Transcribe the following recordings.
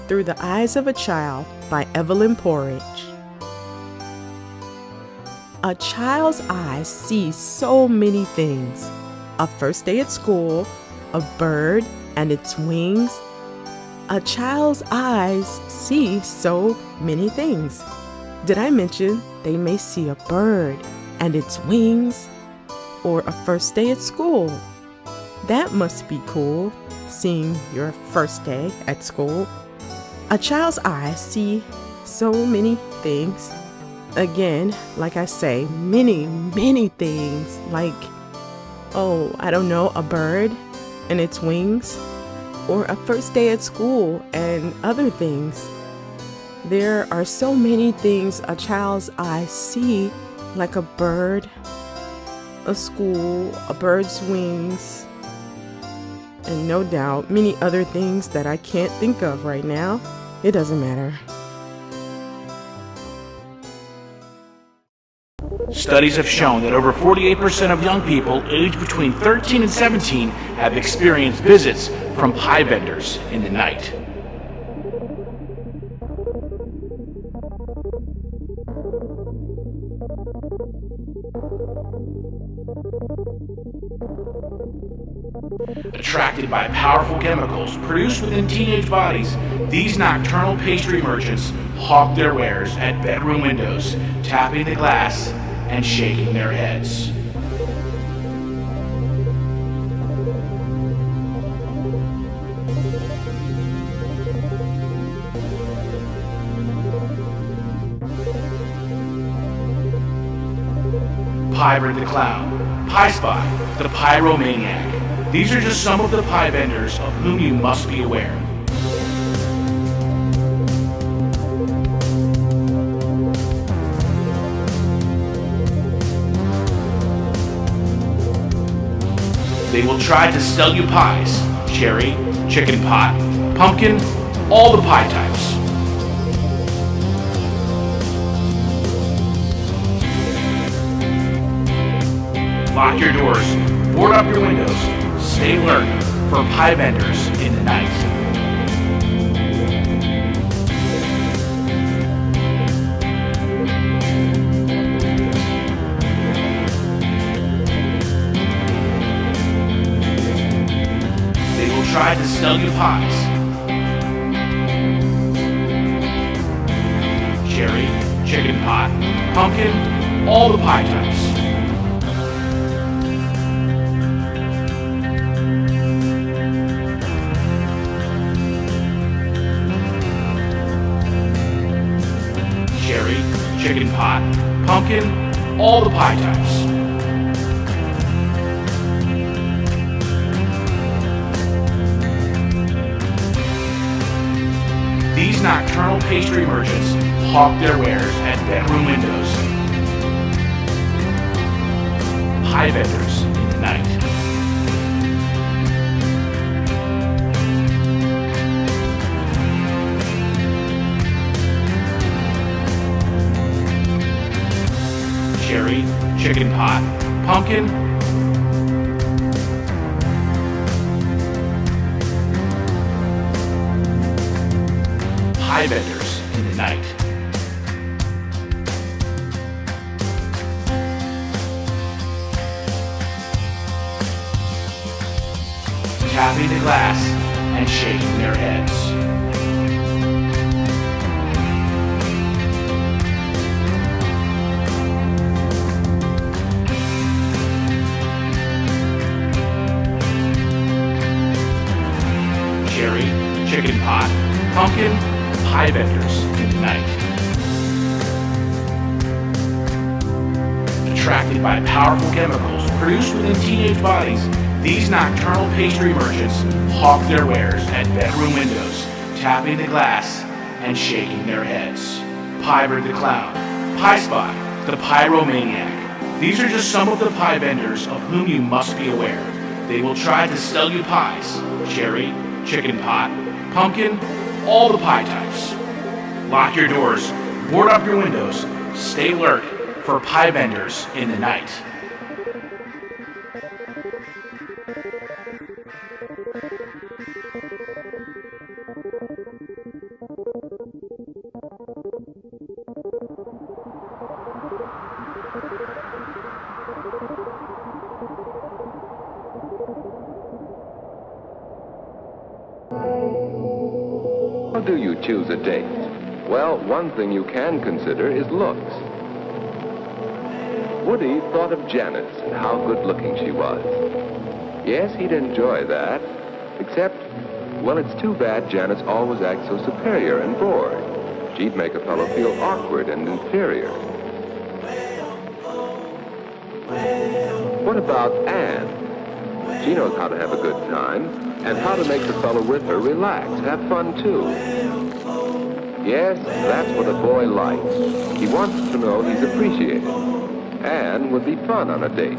Through the Eyes of a Child by Evelyn Porridge. A child's eyes see so many things. A first day at school, a bird and its wings. A child's eyes see so many things. Did I mention they may see a bird and its wings? Or a first day at school? That must be cool, seeing your first day at school. A child's eyes see so many things. Again, like I say, many things, like, I don't know, a bird and its wings, or a first day at school and other things. There are so many things a child's eyes see, like a bird, a school, a bird's wings, and no doubt many other things that I can't think of right now. It doesn't matter. Studies have shown that over 48% of young people aged between 13 and 17 have experienced visits from pie vendors in the night. Attracted by powerful chemicals produced within teenage bodies, these nocturnal pastry merchants hawk their wares at bedroom windows, tapping the glass and shaking their heads. Pie-Bird the Clown, Pie Spy, the Pyromaniac. These are just some of the pie vendors of whom you must be aware. They will try to sell you pies: cherry, chicken pot, pumpkin, all the pie types. Lock your doors, board up your windows, stay alert for pie vendors in the night. They will try to sell you pies: cherry, chicken pot, pumpkin, all the pie types. Cherry, chicken pot, pumpkin, all the pie types. These nocturnal pastry merchants hawk their wares at bedroom windows. Pie vendors in the night. Cherry, chicken pot, pumpkin, pie vendors in the night. Tapping the glass and shaking their heads. Cherry, chicken pot, pumpkin, pie vendors in the night. Attracted by powerful chemicals produced within teenage bodies, these nocturnal pastry merchants hawk their wares at bedroom windows, tapping the glass and shaking their heads. Pie-Bird the Clown, Pie Spy, the Pyromaniac. These are just some of the pie vendors of whom you must be aware. They will try to sell you pies: cherry, chicken pot, pumpkin, all the pie types. Lock your doors, board up your windows, stay alert for pie vendors in the night. How do you choose a date? Well, one thing you can consider is looks. Woody thought of Janice and how good-looking she was. Yes, he'd enjoy that, except, well, it's too bad Janice always acts so superior and bored. She'd make a fellow feel awkward and inferior. What about Anne? She knows how to have a good time and how to make the fellow with her relax, have fun too. Yes, that's what a boy likes. He wants to know he's appreciated. Anne would be fun on a date.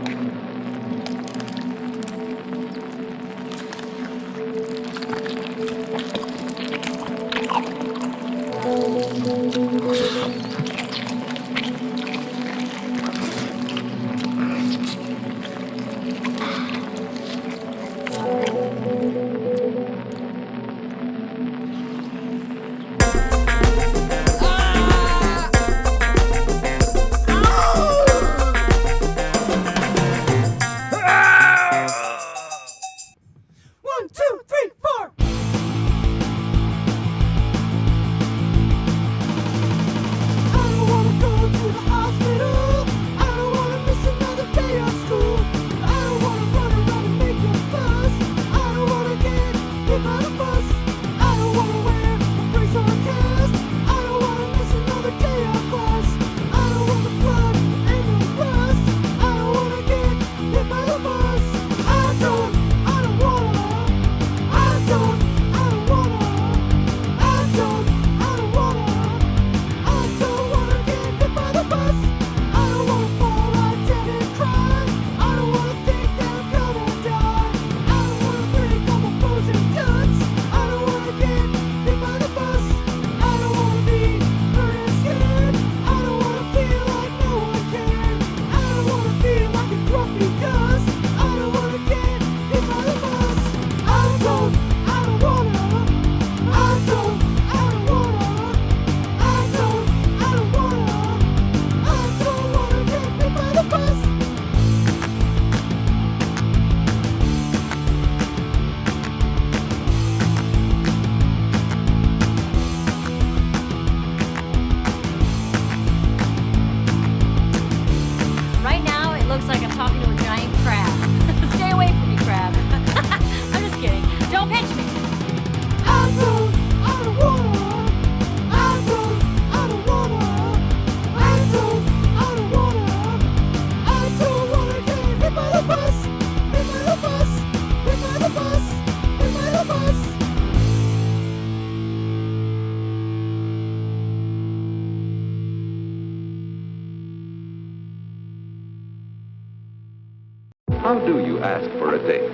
How do you ask for a date?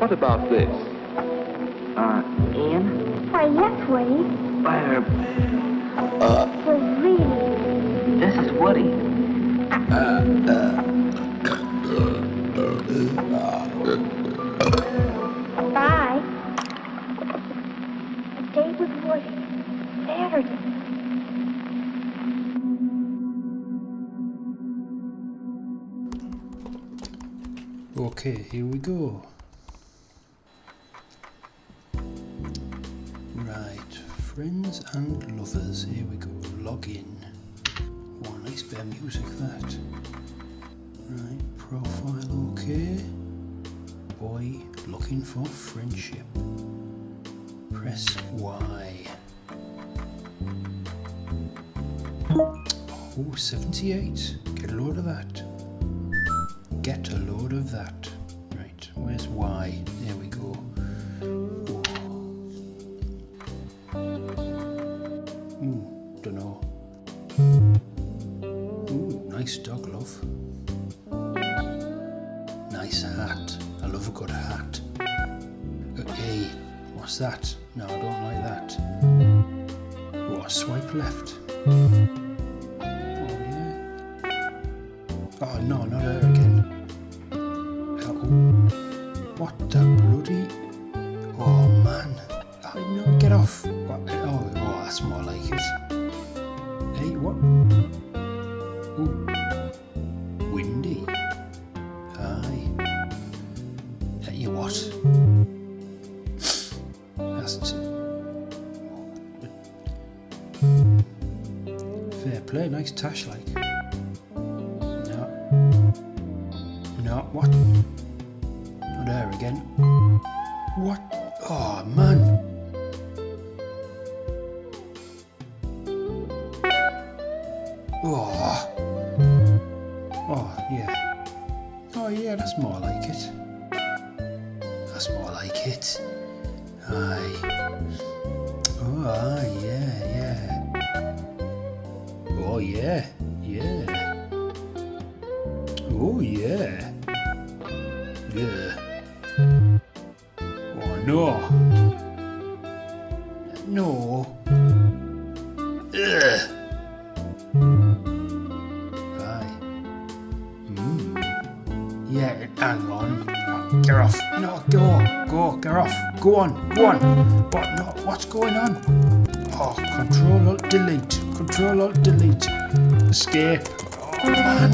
What about this? Ian? Why, yes, Woody. Why, Well, really. this is Woody. Bye. A date with Woody. Saturday. Okay, here we go. Right, friends and lovers, here we go, log in. Oh, nice bit of music that. Right, profile okay. Boy looking for friendship. Press Y. Oh, 78, get a load of that. Get a load of that. Right, where's Y? There we go. Ooh, dunno. Ooh, nice dog, love. Nice hat. I love a good hat. Hey, what's that? No, I don't like that. Oh, swipe left. Oh, yeah. Oh, no, not her again. What the bloody... Oh man. Oh no, get off. What? Oh, that's more like it. Hey, what? Ooh. Windy. Aye. You what? That's... fair play, nice tash like. No. No, what? Not there again. What? Oh, man. Oh. Oh, yeah. Oh, yeah, that's more like it. That's more like it. Aye. Oh, aye, yeah, yeah. Oh, yeah, yeah. Oh, yeah. Yeah. Oh, no. No. Ugh. Aye. Yeah, hang on. Get off. No, go, get off. Go on. What? No, what's going on? Oh, Control-Alt-Delete. Control-Alt-Delete. Escape. Oh, man.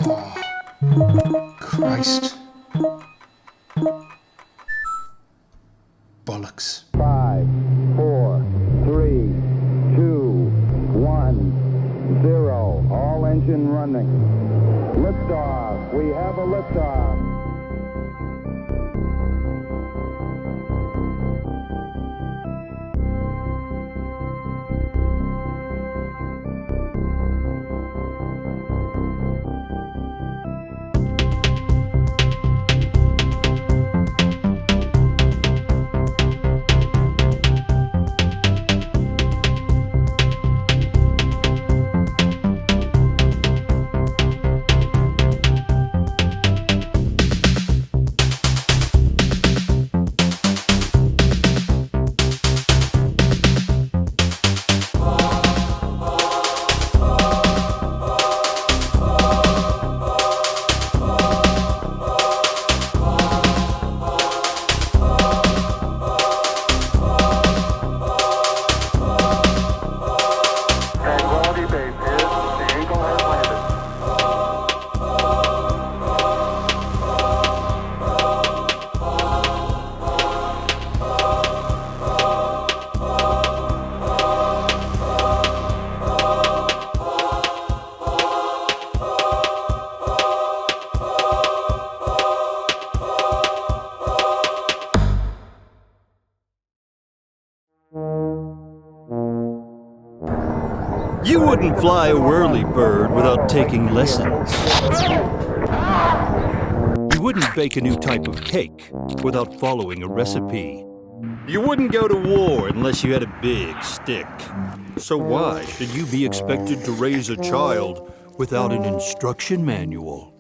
Oh, Christ. Bollocks. 5, 4, 3, 2, 1, 0. All engine running. Liftoff. We have a liftoff. You wouldn't fly a whirly bird without taking lessons. You wouldn't bake a new type of cake without following a recipe. You wouldn't go to war unless you had a big stick. So why should you be expected to raise a child without an instruction manual?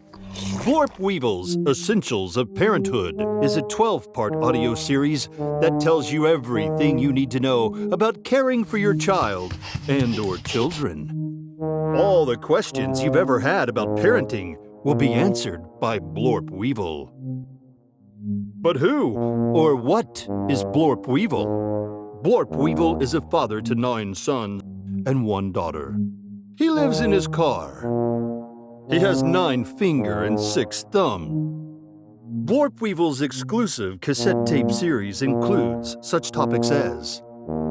Blorp Weevil's Essentials of Parenthood is a 12-part audio series that tells you everything you need to know about caring for your child and/or children. All the questions you've ever had about parenting will be answered by Blorp Weevil. But who or what is Blorp Weevil? Blorp Weevil is a father to 9 sons and 1 daughter. He lives in his car. He has 9 fingers and 6 thumbs. Blorp Weevil's exclusive cassette tape series includes such topics as: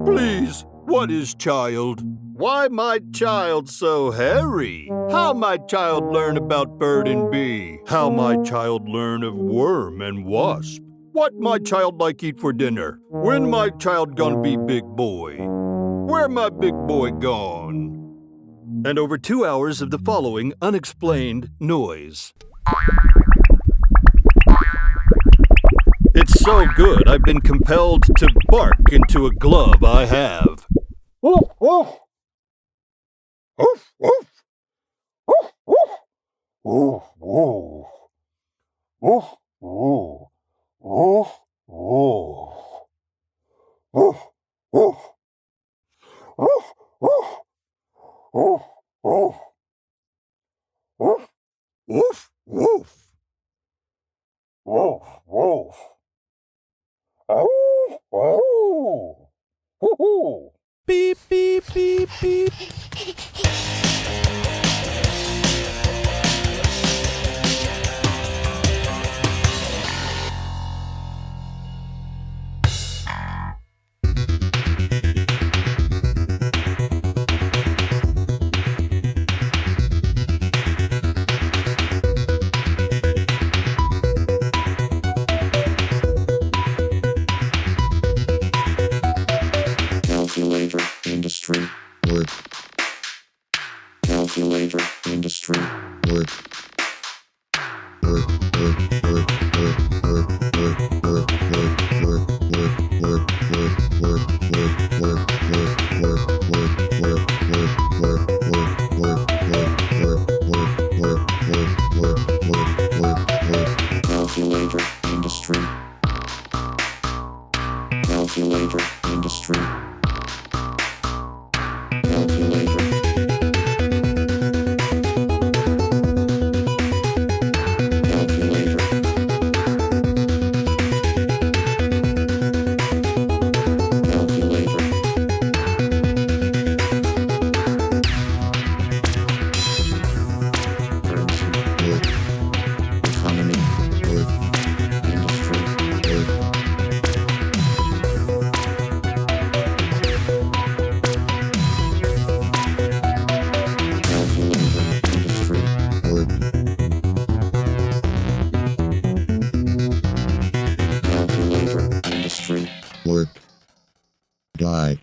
Please, what is child? Why my child so hairy? How my child learn about bird and bee? How my child learn of worm and wasp? What my child like eat for dinner? When my child gonna be big boy? Where my big boy gone? And over 2 hours of the following unexplained noise. It's so good I've been compelled to bark into a glove I have. Woof, woof. Woof, woof. Woof, woof. Woof, woof. Woof, woof. Woof, woof. Woof, woof. Woof, woof. Woof, woof. Woof, woof, woof. Woof, woof. Ow, ow. Hoo-hoo. Beep, beep, beep, beep. Calculator industry. Calculator. Calculator. Calculator. Currency, wood. Economy, wood. Industry, wood. Calculator, industry, wood. Calculator, industry, work. Die.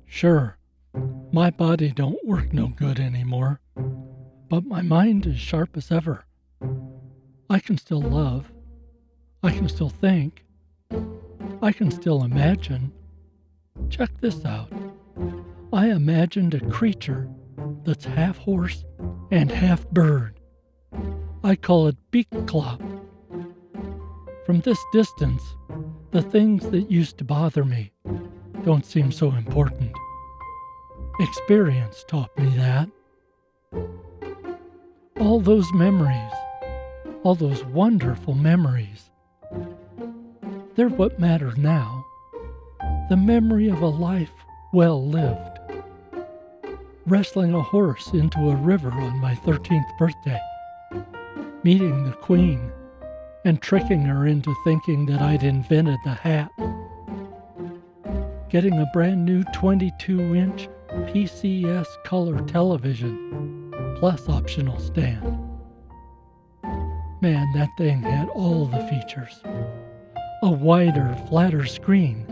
Sure, my body don't work no good anymore, but my mind is sharp as ever. I can still love. I can still think. I can still imagine. Check this out. I imagined a creature that's half horse and half bird. I call it Beak-Clop. From this distance, the things that used to bother me don't seem so important. Experience taught me that. All those memories, all those wonderful memories, they're what matter now. The memory of a life well lived. Wrestling a horse into a river on my 13th birthday. Meeting the Queen and tricking her into thinking that I'd invented the hat. Getting a brand new 22-inch PCS color television, plus optional stand. Man, that thing had all the features. A wider, flatter screen,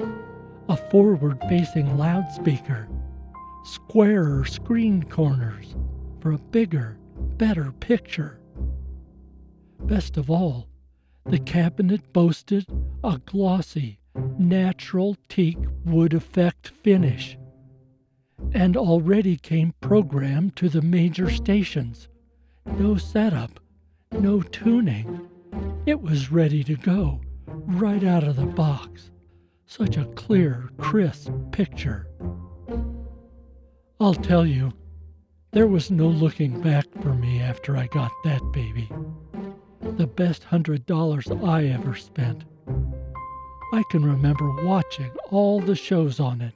a forward-facing loudspeaker, squarer screen corners for a bigger, better picture. Best of all, the cabinet boasted a glossy, natural teak wood effect finish, and already came programmed to the major stations. No setup, no tuning. It was ready to go, right out of the box. Such a clear, crisp picture. I'll tell you, there was no looking back for me after I got that baby. The best $100 I ever spent. I can remember watching all the shows on it.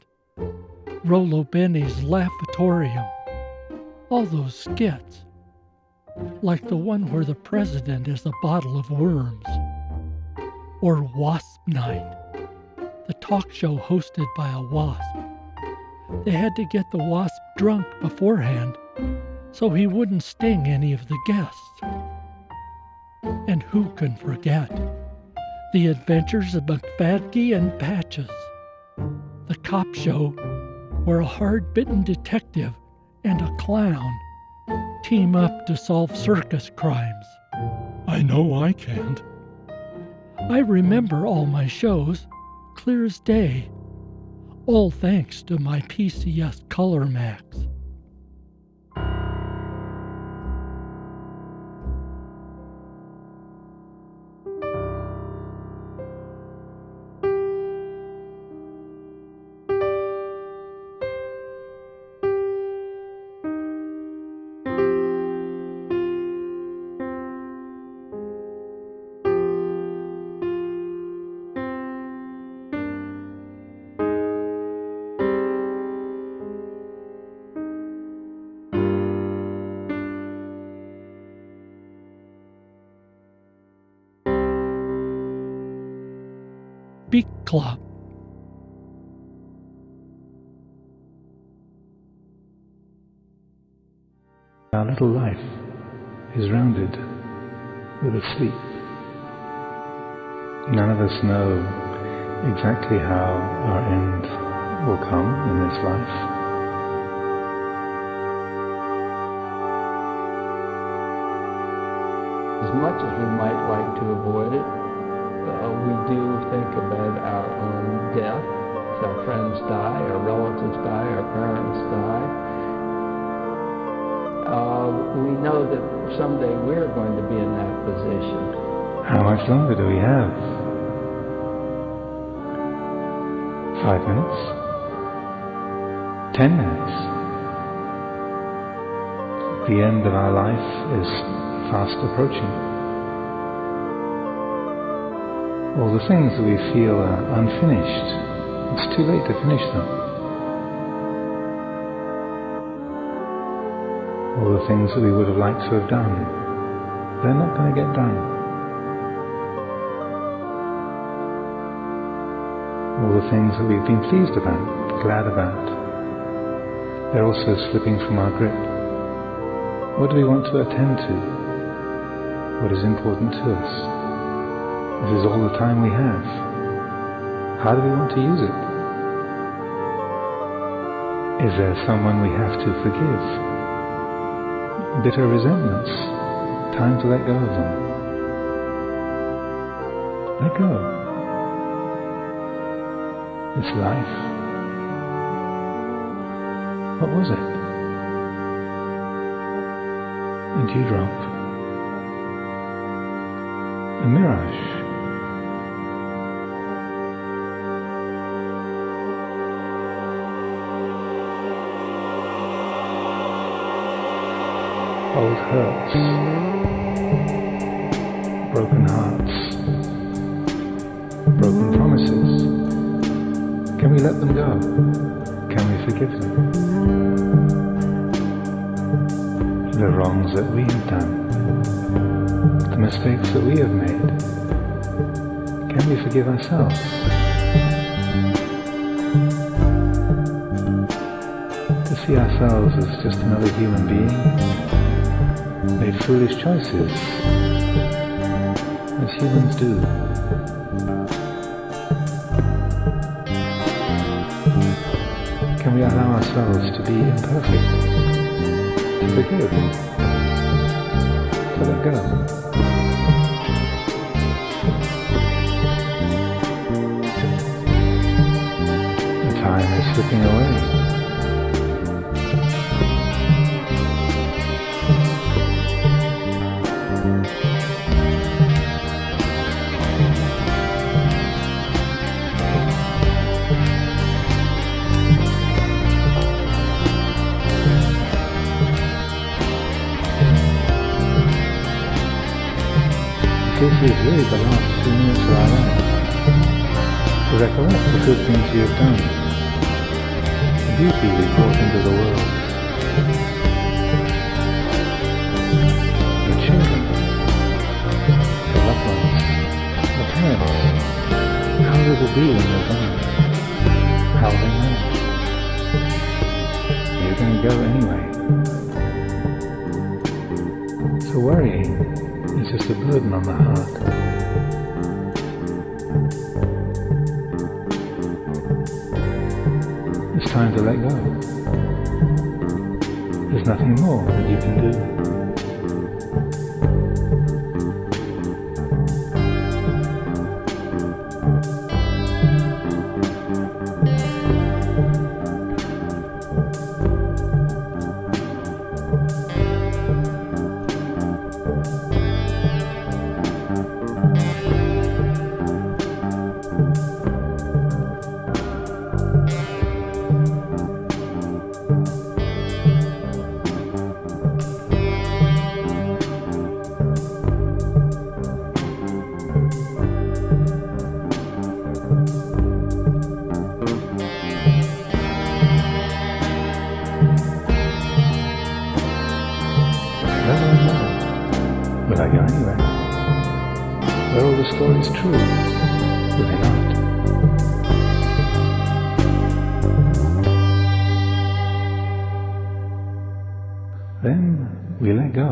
Rollo Benny's Laughatorium. All those skits. Like the one where the president is a bottle of worms. Or Wasp Night. The talk show hosted by a wasp. They had to get the wasp drunk beforehand so he wouldn't sting any of the guests. And who can forget The Adventures of McFadgy and Patches, the cop show where a hard-bitten detective and a clown team up to solve circus crimes. I know I can't. I remember all my shows clear as day, all thanks to my PCS Color Max. Beak-Clop. Our little life is rounded with a sleep. None of us know exactly how our end will come in this life. As much as we might like to avoid it, we do think about our own death. If our friends die, our relatives die, our parents die. we know that someday we're going to be in that position. How much longer do we have? 5 minutes? 10 minutes? The end of our life is fast approaching. All the things that we feel are unfinished, it's too late to finish them. All the things that we would have liked to have done, they're not going to get done. All the things that we've been pleased about, glad about, they're also slipping from our grip. What do we want to attend to? What is important to us? This is all the time we have. How do we want to use it? Is there someone we have to forgive? Bitter resentments? Time to let go of them. Let go. This life. What was it? A dewdrop. A mirage. Old hurts. Broken hearts. Broken promises. Can we let them go? Can we forgive them? The wrongs that we have done, the mistakes that we have made, can we forgive ourselves? To see ourselves as just another human being, made foolish choices, as humans do. Can we allow ourselves to be imperfect? To forgive? To let go? The time is slipping away. This is really the last few minutes of our lives. To recollect the good things we have done, the beauty we brought into the world, the children, the loved ones, the parents, how they will be when they're gone, how they know. You're going to go anyway. So worrying is just a burden on the heart. It's time to let go. There's nothing more that you can do. Will I go anywhere? Were all the stories true? Will they not? Then we let go.